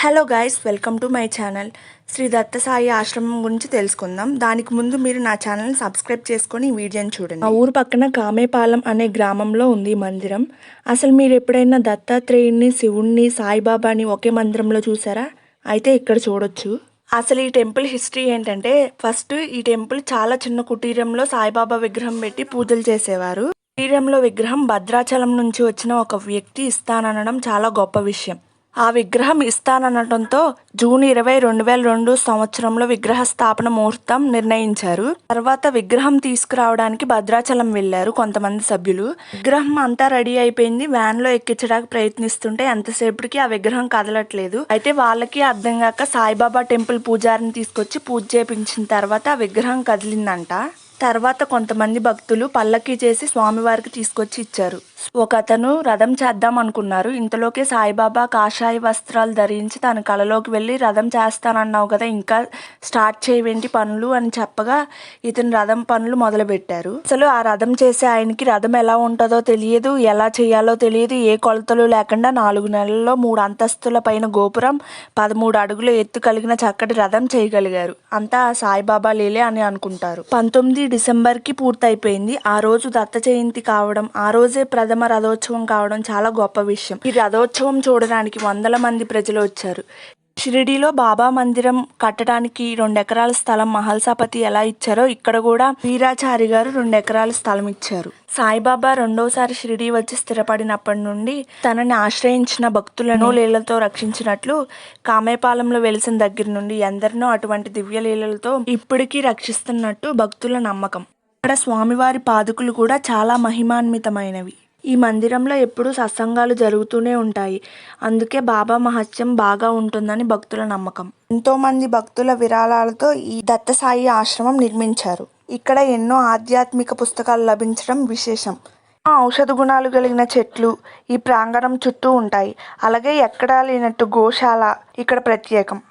Hello guys, welcome to my channel. Shri Datta Sai ఆశ్రమం గురించి తెలుసుకుందాం. దానికి ముందు మీరు నా ఛానల్ని సబ్స్క్రైబ్ చేసుకొని ఈ వీడియోని చూడండి. ఆ ఊరు పక్కన కామేపాలెం అనే గ్రామంలో ఉంది ఈ మందిరం. అసలు మీరు ఎప్పుడైనా దత్తాత్రేయుడిని, శివుణ్ణి, సాయిబాబాని ఒకే మందిరంలో చూసారా? అయితే ఇక్కడ చూడొచ్చు. అసలు ఈ టెంపుల్ హిస్టరీ ఏంటంటే, ఫస్ట్ ఈ టెంపుల్ చాలా చిన్న కుటీరంలో సాయిబాబా విగ్రహం పెట్టి పూజలు చేసేవారు. కుటీరంలో విగ్రహం భద్రాచలం నుంచి వచ్చిన ఒక వ్యక్తి ఇస్తాననడం చాలా గొప్ప విషయం. ఆ విగ్రహం ఇస్తాననడంతో జూన్ 20, 2002 సంవత్సరంలో విగ్రహ స్థాపన ముహూర్తం నిర్ణయించారు. తర్వాత విగ్రహం తీసుకురావడానికి భద్రాచలం వెళ్లారు కొంతమంది సభ్యులు. విగ్రహం అంతా రెడీ అయిపోయింది. వ్యాన్ లో ఎక్కించడానికి ప్రయత్నిస్తుంటే ఎంతసేపటికి ఆ విగ్రహం కదలట్లేదు. అయితే వాళ్ళకి అర్థం కాక సాయిబాబా టెంపుల్ పూజారిని తీసుకొచ్చి పూజ చేపించిన తర్వాత ఆ విగ్రహం కదిలిందంట. తర్వాత కొంతమంది భక్తులు పల్లకి చేసి స్వామివారికి తీసుకొచ్చి ఇచ్చారు. ఒక అతను రథం చేద్దాం అనుకున్నారు. ఇంతలోకే సాయిబాబా కాషాయ వస్త్రాలు ధరించి తన కలలోకి వెళ్ళి, రథం చేస్తానన్నావు కదా, ఇంకా స్టార్ట్ చేయవేంటి పనులు అని చెప్పగా ఇతను రథం పనులు మొదలు పెట్టారు. అసలు ఆ రథం చేసే ఆయనకి రథం ఎలా ఉంటుందో తెలియదు, ఎలా చేయాలో తెలియదు. ఏ కొలతలు లేకుండా 4 నెలల్లో 3 అంతస్తుల పైన గోపురం, 13 అడుగుల ఎత్తు కలిగిన చక్కటి రథం చేయగలిగారు. అంతా సాయిబాబా లీలే అని అనుకుంటారు. 19 డిసెంబర్కి పూర్తయిపోయింది. ఆ రోజు దత్త జయంతి కావడం, ఆ రోజే ప్రథమ రథోత్సవం కావడం చాలా గొప్ప విషయం. ఈ రథోత్సవం చూడడానికి వందల మంది ప్రజలు వచ్చారు. షిరిడీలో బాబా మందిరం కట్టడానికి 2 ఎకరాల స్థలం మహల్సాపతి ఎలా ఇచ్చారో ఇక్కడ కూడా వీరాచారి గారు 2 ఎకరాల స్థలం ఇచ్చారు. సాయిబాబా రెండోసారి షిరిడీ వచ్చి స్థిరపడినప్పటి నుండి తనని ఆశ్రయించిన భక్తులను లీలతో రక్షించినట్లు కామేపాలెంలో వెలిసిన దగ్గర నుండి ఎందరినో అటువంటి దివ్య లీలలతో ఇప్పటికీ రక్షిస్తున్నట్టు భక్తుల నమ్మకం. ఇక్కడ స్వామివారి పాదుకులు కూడా చాలా మహిమాన్వితమైనవి. ఈ మందిరంలో ఎప్పుడూ సత్సంగాలు జరుగుతూనే ఉంటాయి. అందుకే బాబా మహత్యం బాగా ఉంటుందని భక్తుల నమ్మకం. ఎంతో మంది భక్తుల విరాళాలతో ఈ దత్త సాయి ఆశ్రమం నిర్మించారు. ఇక్కడ ఎన్నో ఆధ్యాత్మిక పుస్తకాలు లభించడం విశేషం. ఔషధ గుణాలు కలిగిన చెట్లు ఈ ప్రాంగణం చుట్టూ ఉంటాయి. అలాగే ఎక్కడా లేనట్టు గోశాల ఇక్కడ ప్రత్యేకం.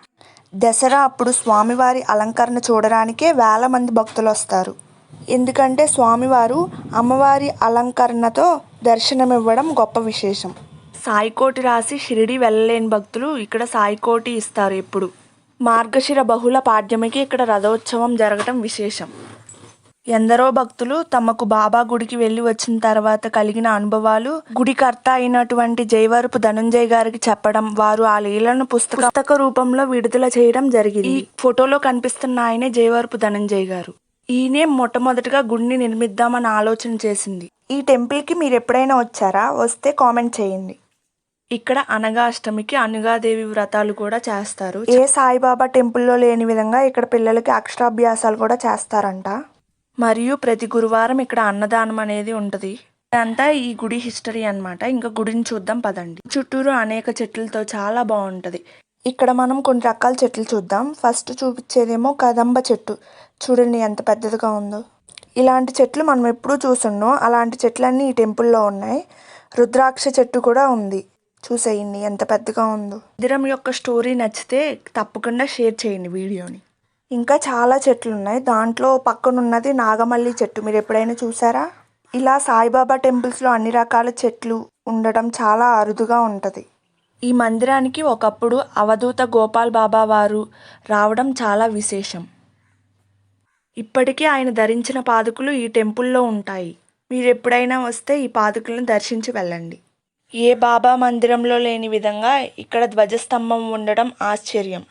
దసరా అప్పుడు స్వామివారి అలంకరణ చూడడానికే వేల మంది భక్తులు వస్తారు. ఎందుకంటే స్వామివారు అమ్మవారి అలంకరణతో దర్శనమివ్వడం గొప్ప విశేషం. సాయికోటి రాసి షిరిడి వెళ్ళలేని భక్తులు ఇక్కడ సాయికోటి ఇస్తారు. ఎప్పుడు మార్గశిర బహుళ పాడ్యమికి ఇక్కడ రథోత్సవం జరగడం విశేషం. ఎందరో భక్తులు తమకు బాబా గుడికి వెళ్ళి వచ్చిన తర్వాత కలిగిన అనుభవాలు గుడికర్త అయినటువంటి జయవరపు ధనుంజయ్ గారికి చెప్పడం, వారు ఆ లీలను పుస్తక రూపంలో విడుదల చేయడం జరిగింది. ఈ ఫోటోలో కనిపిస్తున్న ఆయనే జయవరపు ధనుంజయ్ గారు. ఈయనే మొట్టమొదటిగా గుడిని నిర్మిద్దామని ఆలోచన చేసింది. ఈ టెంపుల్కి మీరు ఎప్పుడైనా వచ్చారా? వస్తే కామెంట్ చేయండి. ఇక్కడ అనగాష్టమికి అనగాదేవి వ్రతాలు కూడా చేస్తారు. ఏ సాయిబాబా టెంపుల్లో లేని విధంగా ఇక్కడ పిల్లలకి అక్షరాభ్యాసాలు కూడా చేస్తారంట. మరియు ప్రతి గురువారం ఇక్కడ అన్నదానం అనేది ఉంటుంది. ఇదంతా ఈ గుడి హిస్టరీ అన్నమాట. ఇంకా గుడిని చూద్దాం పదండి. చుట్టూరు అనేక చెట్లతో చాలా బాగుంటుంది. ఇక్కడ మనం కొన్ని రకాల చెట్లు చూద్దాం. ఫస్ట్ చూపించేదేమో కదంబ చెట్టు. చూడండి ఎంత పెద్దదిగా ఉందో. ఇలాంటి చెట్లు మనం ఎప్పుడూ చూసున్నాం. అలాంటి చెట్లన్నీ ఈ టెంపుల్లో ఉన్నాయి. రుద్రాక్ష చెట్టు కూడా ఉంది. చూసేయండి ఎంత పెద్దగా ఉందో. మందిరం యొక్క స్టోరీ నచ్చితే తప్పకుండా షేర్ చేయండి వీడియోని. ఇంకా చాలా చెట్లు ఉన్నాయి. దాంట్లో పక్కనున్నది నాగమల్లి చెట్టు. మీరు ఎప్పుడైనా చూసారా? ఇలా సాయిబాబా టెంపుల్స్లో అన్ని రకాల చెట్లు ఉండడం చాలా అరుదుగా ఉంటుంది. ఈ మందిరానికి ఒకప్పుడు అవధూత గోపాల్ బాబా వారు రావడం చాలా విశేషం. ఇప్పటికీ ఆయన ధరించిన పాదుకులు ఈ టెంపుల్లో ఉంటాయి. మీరు ఎప్పుడైనా వస్తే ఈ పాదుకులను దర్శించి వెళ్ళండి. ఏ బాబా మందిరంలో లేని విధంగా ఇక్కడ ధ్వజస్తంభం ఉండడం ఆశ్చర్యం.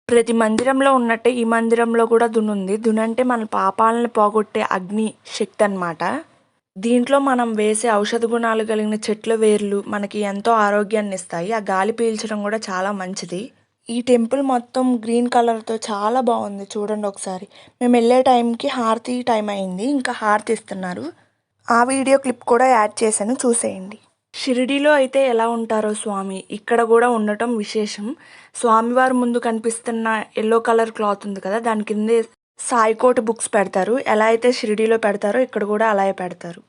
ప్రతి మందిరంలో ఉన్నట్టే ఈ మందిరంలో కూడా దునుంది. దునంటే మన పాపాలను పోగొట్టే అగ్ని శక్తి అన్నమాట. దీంట్లో మనం వేసే ఔషధ గుణాలు కలిగిన చెట్ల వేర్లు మనకి ఎంతో ఆరోగ్యాన్ని ఇస్తాయి. ఆ గాలి పీల్చడం కూడా చాలా మంచిది. ఈ టెంపుల్ మొత్తం గ్రీన్ కలర్తో చాలా బాగుంది. చూడండి ఒకసారి. మేము వెళ్ళే టైంకి హారతి టైం అయింది. ఇంకా హారతి ఇస్తున్నారు. ఆ వీడియో క్లిప్ కూడా యాడ్ చేశాను, చూసేయండి. షిరిడీలో అయితే ఎలా ఉంటారో స్వామి ఇక్కడ కూడా ఉండటం విశేషం. స్వామివారి ముందు కనిపిస్తున్న ఎల్లో కలర్ క్లాత్ ఉంది కదా, దాని కిందే సాయికోటి బుక్స్ పెడతారు. ఎలా అయితే షిరిడీలో పెడతారో ఇక్కడ కూడా అలాగే పెడతారు.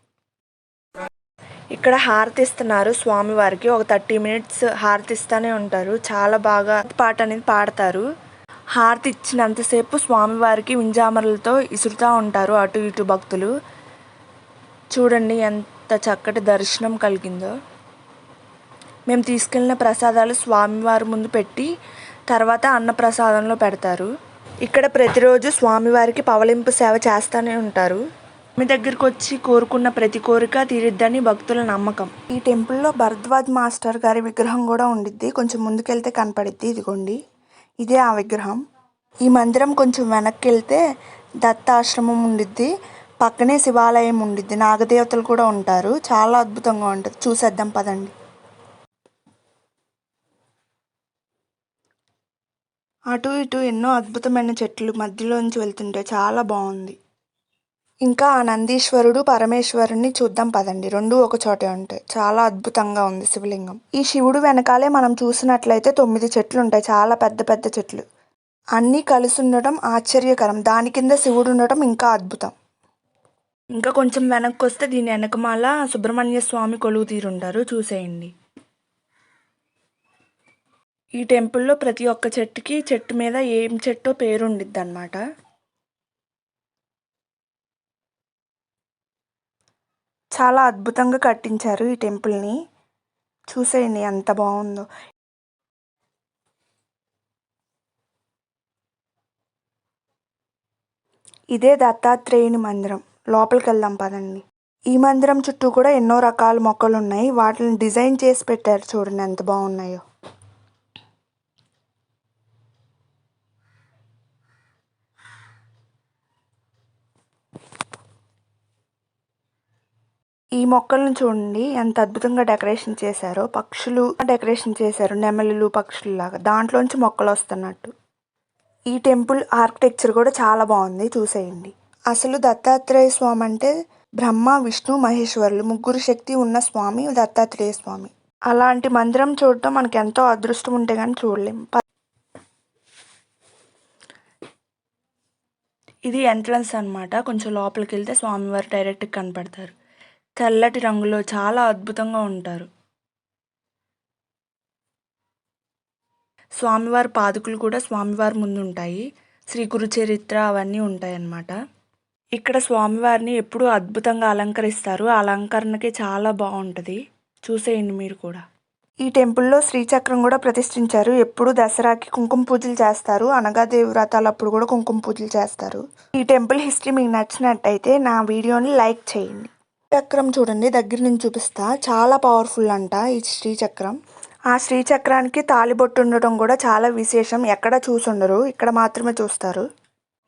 ఇక్కడ హారతి ఇస్తున్నారు స్వామివారికి. ఒక 30 మినిట్స్ హారతి ఇస్తూనే ఉంటారు. చాలా బాగా పాట అనేది పాడతారు. హారతి ఇచ్చినంతసేపు స్వామివారికి వింజామరలతో ఇసురుతూ ఉంటారు అటు ఇటు భక్తులు. చూడండి ఎంత చక్కటి దర్శనం కలిగిందో. మేము తీసుకెళ్ళిన ప్రసాదాలు స్వామివారి ముందు పెట్టి తర్వాత అన్నప్రసాదంలో పెడతారు. ఇక్కడ ప్రతిరోజు స్వామివారికి పవలింపు సేవ చేస్తూనే ఉంటారు. మీ దగ్గరికి వచ్చి కోరుకున్న ప్రతి కోరిక తీరిద్దని భక్తుల నమ్మకం. ఈ టెంపుల్లో భరద్వాజ్ మాస్టర్ గారి విగ్రహం కూడా ఉండిద్ది. కొంచెం ముందుకెళ్తే కనపడిద్ది. ఇదిగోండి, ఇదే ఆ విగ్రహం. ఈ మందిరం కొంచెం వెనక్కి వెళ్తే దత్తాశ్రమం ఉండిద్ది. పక్కనే శివాలయం ఉండిద్ది. నాగదేవతలు కూడా ఉంటారు. చాలా అద్భుతంగా ఉంటుంది. చూసేద్దాం పదండి. అటు ఇటు ఎన్నో అద్భుతమైన చెట్లు మధ్యలోంచి వెళ్తుంటే చాలా బాగుంది. ఇంకా ఆ నందీశ్వరుడు పరమేశ్వరుని చూద్దాం పదండి. రెండు ఒక చోటే ఉంటాయి. చాలా అద్భుతంగా ఉంది శివలింగం. ఈ శివుడు వెనకాలే మనం చూసినట్లయితే 9 చెట్లు ఉంటాయి. చాలా పెద్ద పెద్ద చెట్లు అన్నీ కలిసి ఉండటం ఆశ్చర్యకరం. దాని కింద శివుడు ఉండటం ఇంకా అద్భుతం. ఇంకా కొంచెం వెనక్కి వస్తే దీని వెనకమాల సుబ్రహ్మణ్య స్వామి కొలువు తీరుంటారు. చూసేయండి. ఈ టెంపుల్లో ప్రతి ఒక్క చెట్టుకి చెట్టు మీద ఏం చెట్టో పేరు ఉండిద్ది అన్నమాట. చాలా అద్భుతంగా కట్టించారు ఈ టెంపుల్ని. చూసేయండి ఎంత బాగుందో. ఇదే దత్తాత్రేయుని మందిరం. లోపలికి వెళ్దాం పదండి. ఈ మందిరం చుట్టూ కూడా ఎన్నో రకాల మొక్కలు ఉన్నాయి. వాటిని డిజైన్ చేసి పెట్టారు. చూడండి ఎంత బాగున్నాయో. ఈ మొక్కలను చూడండి ఎంత అద్భుతంగా డెకరేషన్ చేశారో. పక్షులు డెకరేషన్ చేశారు. నెమలులు పక్షుల్లాగా. దాంట్లోంచి మొక్కలు వస్తున్నట్టు. ఈ టెంపుల్ ఆర్కిటెక్చర్ కూడా చాలా బాగుంది. చూసేయండి. అసలు దత్తాత్రేయ స్వామి అంటే బ్రహ్మ విష్ణు మహేశ్వరులు ముగ్గురు శక్తి ఉన్న స్వామి దత్తాత్రేయ స్వామి. అలాంటి మందిరం చూడటం మనకి ఎంతో అదృష్టం ఉంటే కానీ చూడలేం. ఇది ఎంట్రన్స్ అన్నమాట. కొంచెం లోపలికి వెళ్తే స్వామివారు డైరెక్ట్గా కనపడతారు. తెల్లటి రంగులో చాలా అద్భుతంగా ఉంటారు. స్వామివారి పాదుకులు కూడా స్వామివారి ముందు ఉంటాయి. శ్రీ గురు చరిత్ర అవన్నీ ఉంటాయి అన్నమాట. ఇక్కడ స్వామివారిని ఎప్పుడూ అద్భుతంగా అలంకరిస్తారు. ఆ అలంకరణకి చాలా బాగుంటుంది. చూసేయండి మీరు కూడా. ఈ టెంపుల్లో శ్రీచక్రం కూడా ప్రతిష్ఠించారు. ఎప్పుడు దసరాకి కుంకుమ పూజలు చేస్తారు. అనగాదేవి వ్రతాలప్పుడు కూడా కుంకుమ పూజలు చేస్తారు. ఈ టెంపుల్ హిస్టరీ మీకు నచ్చినట్టయితే నా వీడియోని లైక్ చేయండి. చక్రం చూడండి, దగ్గర నుంచి చూపిస్తా. చాలా పవర్ఫుల్ అంట ఈ శ్రీచక్రం. ఆ శ్రీచక్రానికి తాళిబొట్టు ఉండటం కూడా చాలా విశేషం. ఎక్కడ చూసుండరు, ఇక్కడ మాత్రమే చూస్తారు.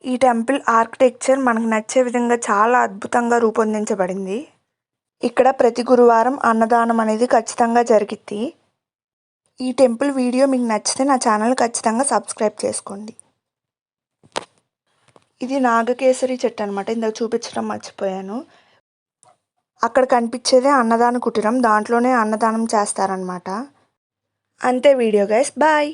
ఈ టెంపుల్ ఆర్కిటెక్చర్ మనకు నచ్చే విధంగా చాలా అద్భుతంగా రూపొందించబడింది. ఇక్కడ ప్రతి గురువారం అన్నదానం అనేది ఖచ్చితంగా జరిగిద్ది. ఈ టెంపుల్ వీడియో మీకు నచ్చితే నా ఛానల్ ఖచ్చితంగా సబ్స్క్రైబ్ చేసుకోండి. ఇది నాగకేసరి చెట్టు అనమాట. ఇందాక చూపించడం మర్చిపోయాను. అక్కడ కనిపించేదే అన్నదాన కుటీరం. దాంట్లోనే అన్నదానం చేస్తారనమాట. అంతే వీడియో గైస్. బాయ్.